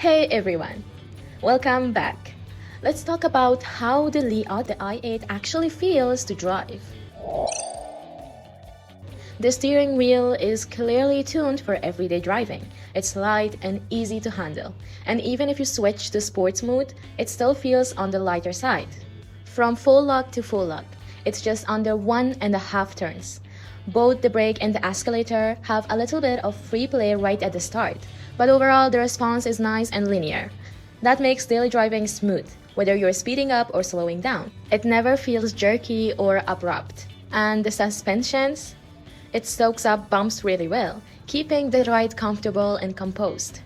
Hey everyone, welcome back. Let's talk about how the i8 actually feels to drive. The steering wheel is clearly tuned for everyday driving. It's light and easy to handle, and even if you switch to sports mode, it still feels on the lighter side. From full lock to full lock, it's just under 1.5 turns. Both the brake and the escalator have a little bit of free play right at the start, but overall the response is nice and linear. That makes daily driving smooth, whether you're speeding up or slowing down. It never feels jerky or abrupt. And the suspensions? It soaks up bumps really well, keeping the ride comfortable and composed.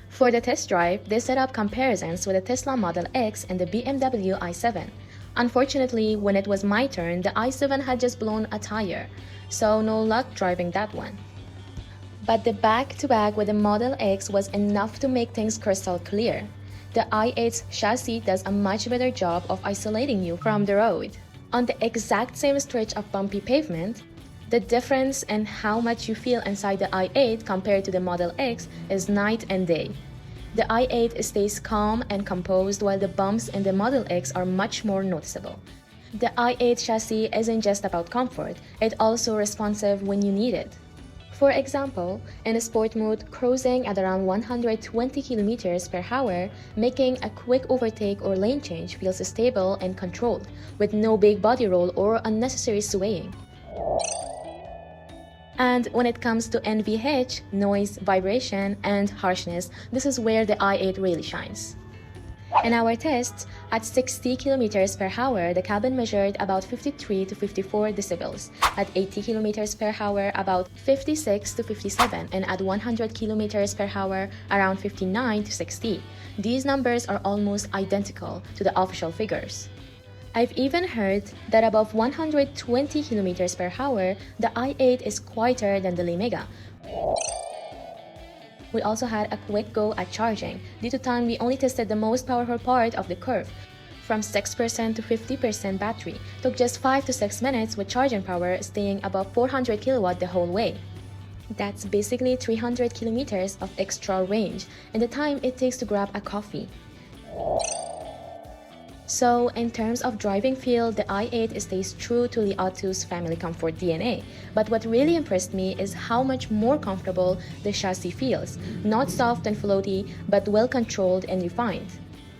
For the test drive, they set up comparisons with the Tesla Model X and the BMW i7. Unfortunately, when it was my turn, the i7 had just blown a tire, so no luck driving that one. But the back-to-back with the Model X was enough to make things crystal clear. The i8's chassis does a much better job of isolating you from the road. On the exact same stretch of bumpy pavement, the difference in how much you feel inside the i8 compared to the Model X is night and day. The i8 stays calm and composed while the bumps in the Model X are much more noticeable. The i8 chassis isn't just about comfort, it's also responsive when you need it. For example, in a sport mode, cruising at around 120 km/h, making a quick overtake or lane change feels stable and controlled, with no big body roll or unnecessary swaying. And when it comes to NVH, noise, vibration, and harshness, this is where the i8 really shines. In our tests, at 60 km/h, the cabin measured about 53 to 54 decibels, at 80 km/h, about 56 to 57, and at 100 km/h, around 59 to 60. These numbers are almost identical to the official figures. I've even heard that above 120 km/h, the i8 is quieter than the Limega. We also had a quick go at charging. Due to time, we only tested the most powerful part of the curve. From 6% to 50% battery. Took just 5 to 6 minutes with charging power staying above 400 kW the whole way. That's basically 300 kilometers of extra range and the time it takes to grab a coffee. So, in terms of driving feel, the i8 stays true to Li Auto's family comfort DNA. But what really impressed me is how much more comfortable the chassis feels. Not soft and floaty, but well controlled and refined.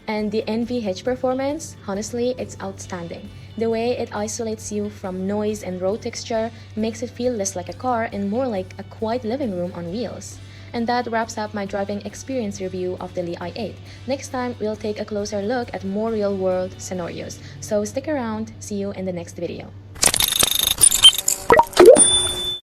And the NVH performance, honestly, it's outstanding. The way it isolates you from noise and road texture makes it feel less like a car and more like a quiet living room on wheels. And that wraps up my driving experience review of the Li i8. Next time, we'll take a closer look at more real-world scenarios. So stick around, see you in the next video.